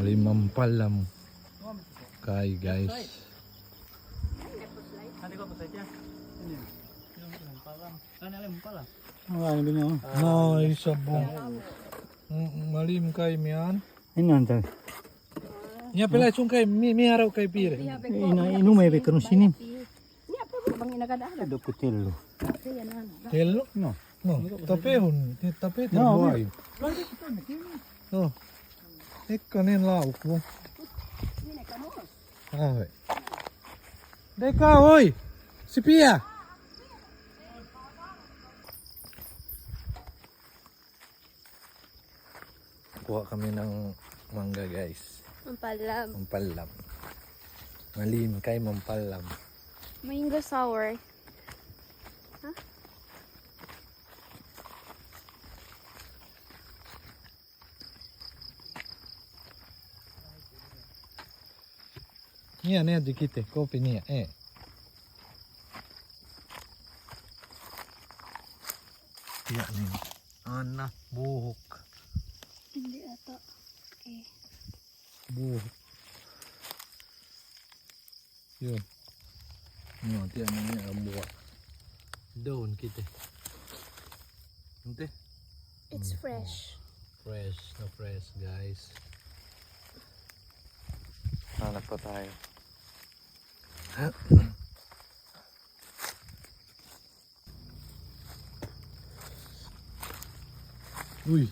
Malimampalam kay guys. Ay, sabong. Malim kay miyan. Inanta. Nya pala chung kay mi haraw kay pire. Inu may bekerun sini. Nya pa bang inagada. Do kutelo. Telo? No. No, tapehon, tape terbuai. Oh. Ikkanin lauk mo. Ay. Deka, hoy! Si Pia! Kuha kami ng mangga guys. Mampalam. Mampalam. Malim kay mampalam. Mango sour. Niya dikit kopi niya Iya nih. Anak buhok. Hindi ata. Okay. Buhok. Yun. No, tiyan niya ang buhok. Daun kita. Ente? It's fresh. Fresh na fresh guys. Hanap pa tayo. Uy,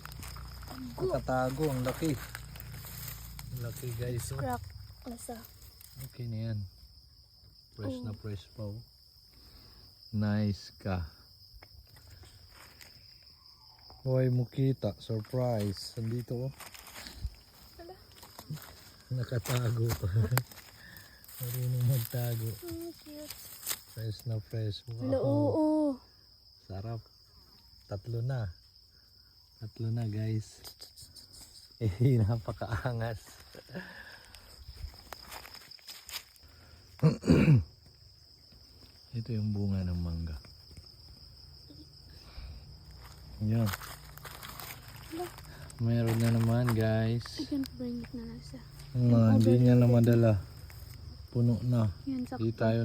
nakatago, ang laki. Ang laki guys. Oh. Crack. Lasa. Okay na yan. Fresh na fresh pa. Oh. Nice ka. Hoy, mukita. Surprise. Andito oh. Nakatago pa. Marunong magtago. Cute. Fresh na fresh. Wow. Oo. Sarap. Tatlo na guys. Napakaangas. Ito yung bunga ng mangga. Yan. Meron na naman guys. I can't bring it na lasa. Hindi niya na madala. Puno na. Yan sa Di tayo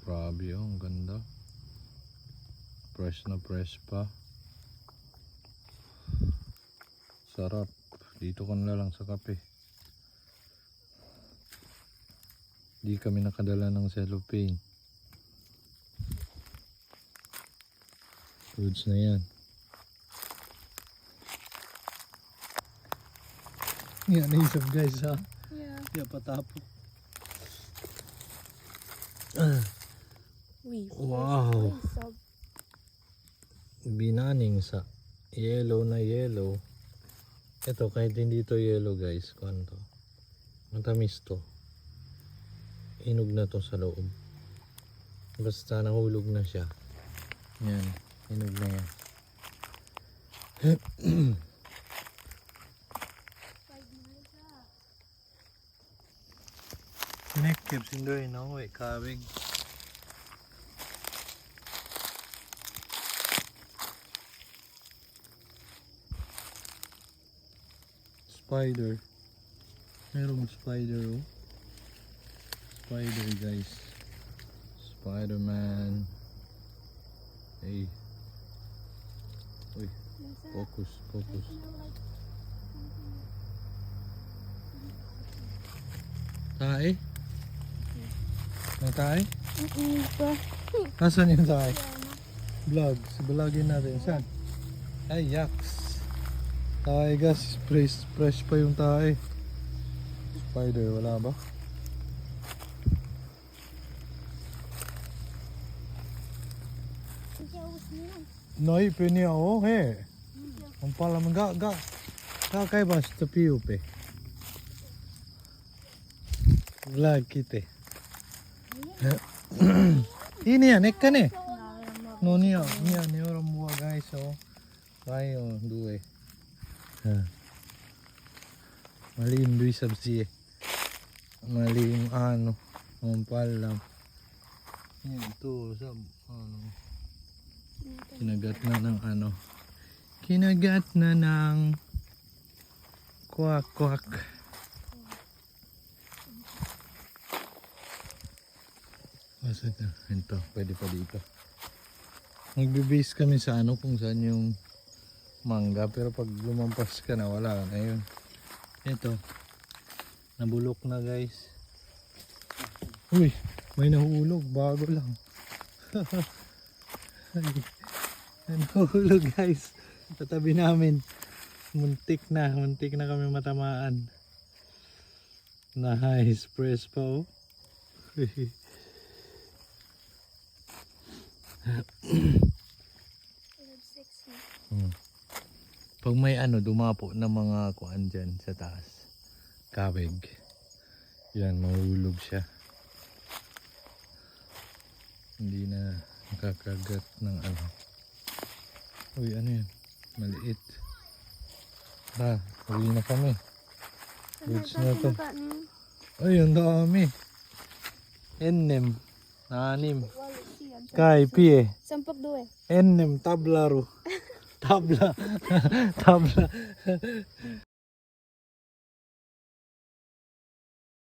Grabe oh, ang ganda. Fresh na fresh pa. Sarap. Dito ko na lang sa kape. Di kami nakadala ng cellophane. Foods na yan. Yan naisap guys ha. Yeah. Di patapok. Wow. Binaning sa yellow na yellow. Ito kahit hindi to yellow guys. Kuan to. Matamis to. Hinog na to sa loob. Basta nahulog na siya. Yan. Hinog na yan. Nekip sindoy na uwi. Kabig. Spider. Merong spider oh. Spider guys. Spider-Man. Hey. Uy. Focus. Tae? May tae? Nasaan yung tae? Vlog. Vlogin natin. Saan? Ay, yaks. Tae guys. Fresh pa yung tae. Spider. Wala ba? Noi peni ako he. Ang pala mga kay ba sa piyo pe. Vlog kita. Ini ya nek kan eh. No niya ni orang buah guys oh. Tayo due. Malim dui sabsi eh. Malim ano. Mampalam. Yan to sa ano. Kinagat na ng ano. Kinagat na ng kwak. Masad na. Ito, pwede pa dito. Magbe-base kami sa ano kung saan yung mangga. Pero pag lumampas ka na, wala na yun. Ito. Nabulok na guys. Uy, may nahulog. Bago lang. Nahulog guys. Tatabi namin. Muntik na kami matamaan. Nice. Press pa oh. Pag may ano, dumapo na mga kuan dyan sa taas. Kabig. Yan, mahulog siya. Hindi na nakakagat ng ano. Uy, ano yan? Maliit. Ha, uwi na kami. Goods na to. Ay, ang dami. Enem. Nanim. Kay, pie. Sampok doon. Enem, tablaro. Tabla. Tabla.